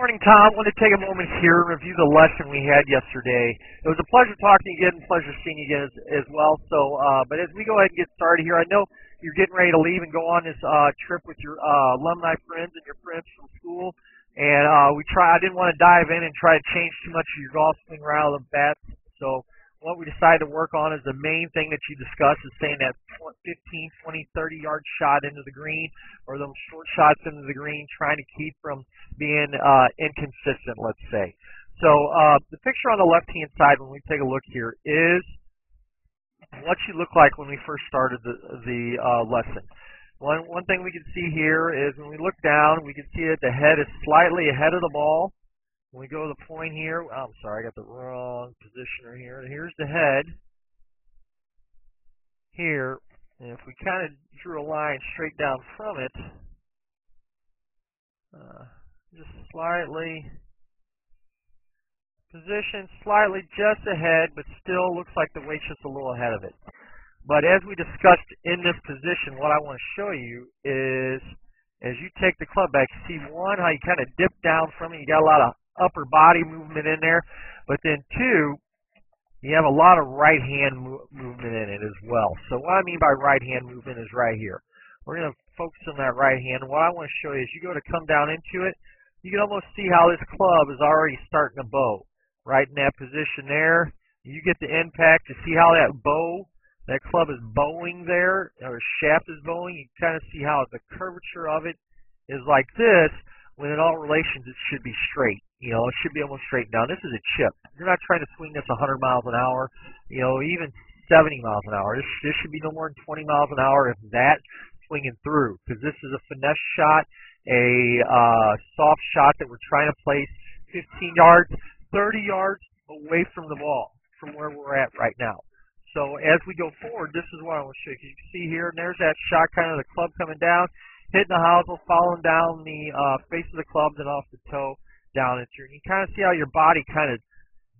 morning, Tom. I want to take a moment here and review the lesson we had yesterday. It was a pleasure talking to you again and pleasure seeing you again as well. But as we go ahead and get started here, I know you're getting ready to leave and go on this trip with your alumni friends and your friends from school. And I didn't want to dive in and try to change too much of your golf swing right out of the bat. So what we decided to work on is the main thing that you discussed is saying that 15, 20, 30-yard shot into the green or those short shots into the green, trying to keep from being inconsistent, let's say. So the picture on the left-hand side when we take a look here is what you look like when we first started the lesson. One thing we can see here is when we look down, we can see that the head is slightly ahead of the ball. When we go to the point here, I'm sorry, I got the wrong positioner here. Here's the head here, and if we kind of drew a line straight down from it, just slightly positioned, slightly just ahead, but still looks like the weight's just a little ahead of it. But as we discussed in this position, what I want to show you is as you take the club back, you see one, how you kind of dip down from it. You got a lot of upper body movement in there, but then two, you have a lot of right hand movement in it as well. So what I mean by right hand movement is right here. We're going to focus on that right hand. What I want to show you is you go to come down into it, you can almost see how this club is already starting to bow. Right in that position there, you get the impact to see how that club is bowing there, or shaft is bowing. You kind of see how the curvature of it is like this, when in all relations it should be straight. You know, it should be almost straight down. This is a chip. You're not trying to swing this 100 miles an hour, you know, even 70 miles an hour. This should be no more than 20 miles an hour, if that, swinging through, because this is a finesse shot, a soft shot that we're trying to place 15 yards, 30 yards away from the ball, from where we're at right now. So as we go forward, this is what I want to show you. You can see here, and there's that shot, kind of the club coming down, hitting the hosel, falling down the face of the club, then off the toe, down into it. You kind of see how your body kind of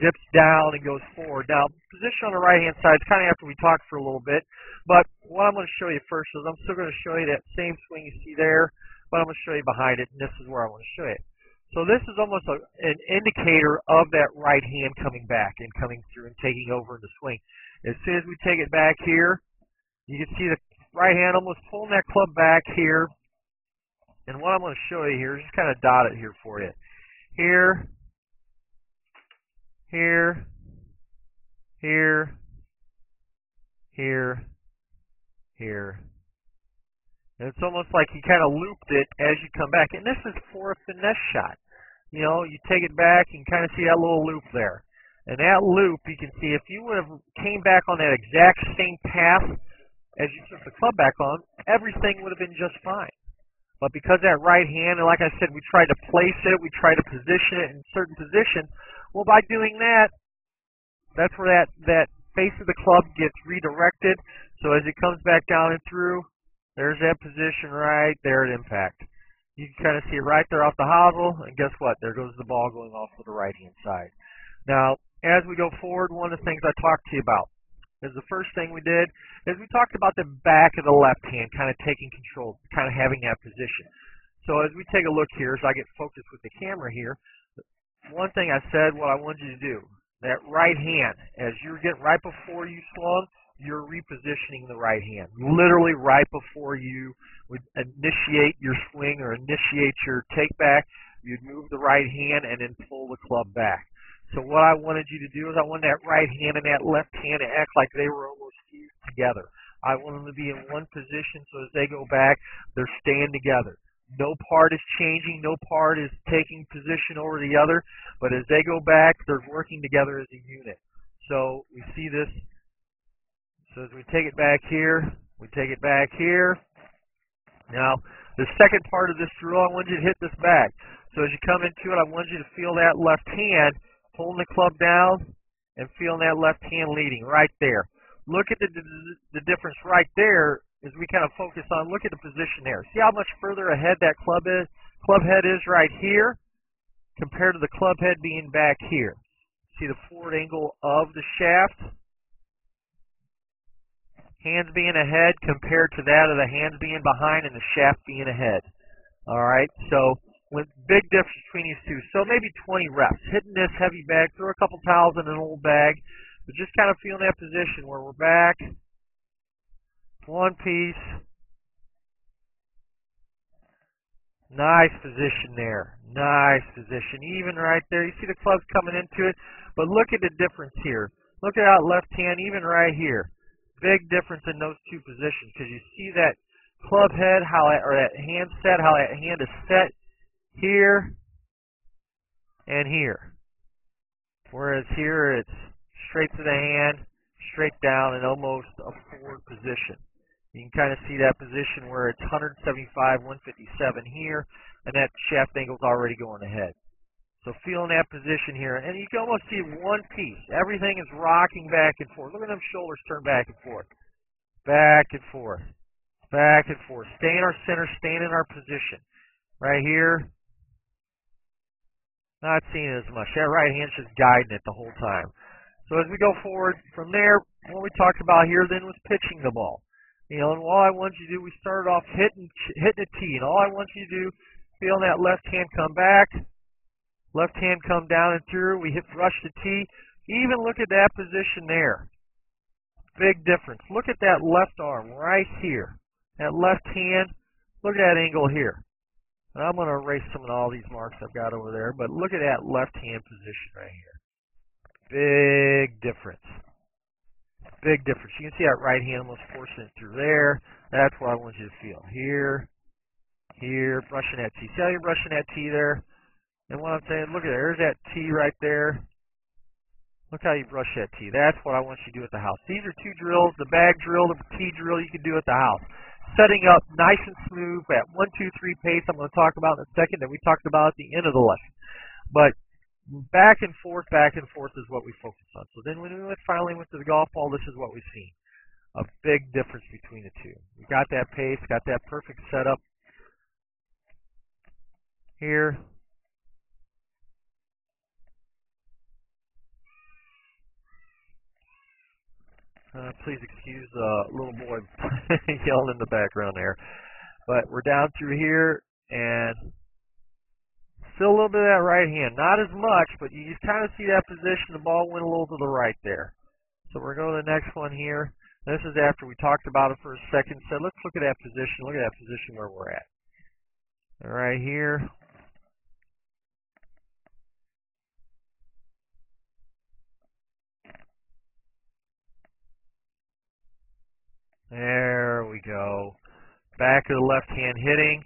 dips down and goes forward. Now, position on the right-hand side is kind of after we talked for a little bit, but what I'm going to show you first is I'm still going to show you that same swing you see there, but I'm going to show you behind it, and this is where I want to show you. So this is almost an indicator of that right hand coming back and coming through and taking over in the swing. As soon as we take it back here, you can see the right hand almost pulling that club back here. And what I'm going to show you here is just kind of dot it here for you. Here, here, here, here, here. And it's almost like you kind of looped it as you come back. And this is for a finesse shot. You know, you take it back and kind of see that little loop there. And that loop, you can see, if you would have came back on that exact same path as you took the club back on, everything would have been just fine. But because that right hand, and like I said, we tried to place it, we tried to position it in certain positions, well, by doing that, that's where that face of the club gets redirected. So as it comes back down and through, there's that position right there at impact. You can kind of see it right there off the hosel, and guess what? There goes the ball going off to the right-hand side. Now, as we go forward, one of the things I talked to you about is the first thing we did is we talked about the back of the left hand kind of taking control, kind of having that position. So as we take a look here, as I get focused with the camera here, one thing I said, what I wanted you to do, that right hand, as you're getting right before you swung, you're repositioning the right hand. Literally right before you would initiate your swing or initiate your take back, you'd move the right hand and then pull the club back. So what I wanted you to do is I wanted that right hand and that left hand to act like they were almost fused together. I want them to be in one position so as they go back, they're staying together. No part is changing, no part is taking position over the other, but as they go back, they're working together as a unit. So we see this. So as we take it back here, we take it back here. Now, the second part of this drill, I want you to hit this back. So as you come into it, I want you to feel that left hand pulling the club down and feeling that left hand leading right there. Look at the difference right there as we kind of focus on, look at the position there. See how much further ahead that club head is right here compared to the club head being back here. See the forward angle of the shaft? Hands being ahead compared to that of the hands being behind and the shaft being ahead. All right, so With big difference between these two. So maybe 20 reps. Hitting this heavy bag, throw a couple towels in an old bag, but just kind of feeling that position where we're back. One piece. Nice position there. Nice position. Even right there. You see the clubs coming into it, but look at the difference here. Look at that left hand, even right here. Big difference in those two positions because you see that club head, or that hand set, how that hand is set here and here. Whereas here it's straight to the hand, straight down, and almost a forward position. You can kind of see that position where it's 175, 157 here, and that shaft angle's already going ahead. So feeling that position here, and you can almost see one piece. Everything is rocking back and forth. Look at them shoulders turn back and forth. Back and forth. Back and forth. Stay in our center, staying in our position. Right here. Not seeing it as much. That right hand's just guiding it the whole time. So as we go forward from there, what we talked about here then was pitching the ball. You know, and all I want you to do, we started off hitting a tee, and all I want you to do, feeling that left hand come back, left hand come down and through. We rush the tee. Even look at that position there. Big difference. Look at that left arm right here. That left hand. Look at that angle here. And I'm going to erase some of all these marks I've got over there, but look at that left hand position right here. Big difference. Big difference. You can see that right hand almost forcing it through there. That's what I want you to feel. Here, here, brushing that tee. See how you're brushing that tee there? And what I'm saying, look at there. There's that tee right there. Look how you brush that tee. That's what I want you to do at the house. These are two drills, the bag drill, the tee drill you can do at the house. Setting up nice and smooth at 1, 2, 3 pace. I'm going to talk about in a second that we talked about at the end of the lesson. But back and forth is what we focus on. So then when we finally went to the golf ball, this is what we've seen. A big difference between the two. We got that pace, got that perfect setup here. Please excuse the little boy yelling in the background there. But we're down through here, and still a little bit of that right hand. Not as much, but you just kind of see that position. The ball went a little to the right there. So we're going to the next one here. This is after we talked about it for a second. So let's look at that position. Look at that position where we're at. Right here. There we go. Back of the left hand hitting.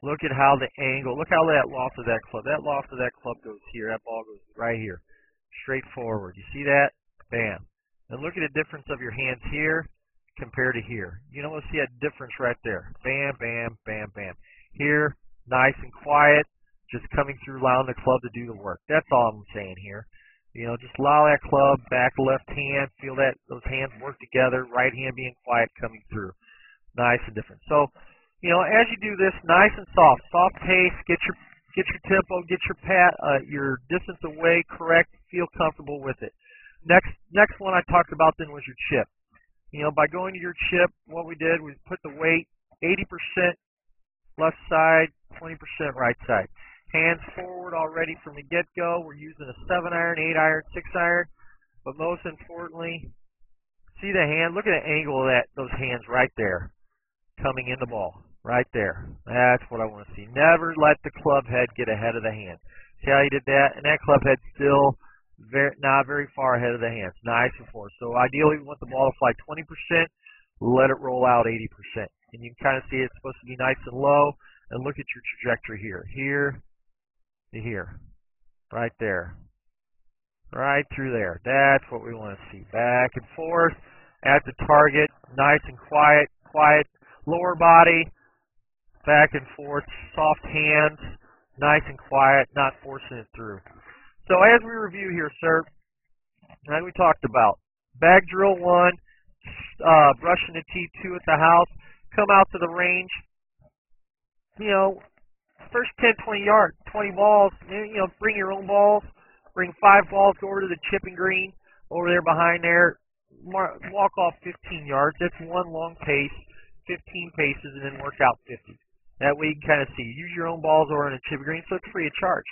Look at how the angle, look how that loft of that club goes here. That ball goes right here. Straight forward. You see that? Bam. And look at the difference of your hands here compared to here. You know, see that difference right there. Bam, bam, bam, bam. Here, nice and quiet. Just coming through, allowing the club to do the work. That's all I'm saying here. You know, just allow that club, back left hand, feel that those hands work together, right hand being quiet coming through. Nice and different. So, you know, as you do this, nice and soft pace, get your tempo, get your distance away correct, feel comfortable with it. Next one I talked about then was your chip. You know, by going to your chip, what we did was put the weight 80% left side, 20% right side. Hands forward already from the get-go. We're using a 7-iron, 8-iron, 6-iron. But most importantly, see the hand. Look at the angle of those hands right there coming in the ball. Right there. That's what I want to see. Never let the club head get ahead of the hand. See how you did that? And that club head's still not very far ahead of the hands. Nice and forward. So ideally, we want the ball to fly 20%. Let it roll out 80%. And you can kind of see it's supposed to be nice and low. And look at your trajectory here. Here to here. Right there. Right through there. That's what we want to see. Back and forth at the target. Nice and quiet. Quiet. Lower body. Back and forth. Soft hands. Nice and quiet. Not forcing it through. So as we review here, sir, like we talked about, bag drill 1, brushing the tee 2 at the house, come out to the range, you know, first 10, 20 yards, 20 balls, you know, bring your own balls, bring 5 balls, go over to the chipping green, over there behind there, walk off 15 yards. That's one long pace, 15 paces, and then work out 50. That way you can kind of see. Use your own balls or in a chip green, so it's free of charge.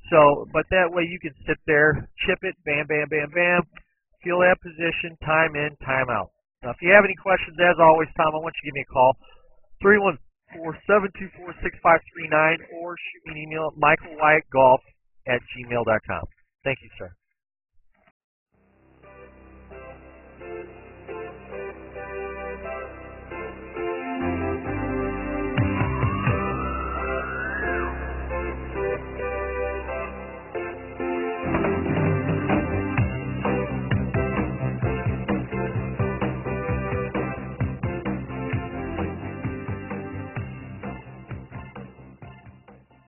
So, but that way you can sit there, chip it, bam, bam, bam, bam, feel that position, time in, time out. Now, if you have any questions, as always, Tom, I want you to give me a call, 314-724-6539, or shoot me an email at michaelwyattgolf@gmail.com. Thank you, sir.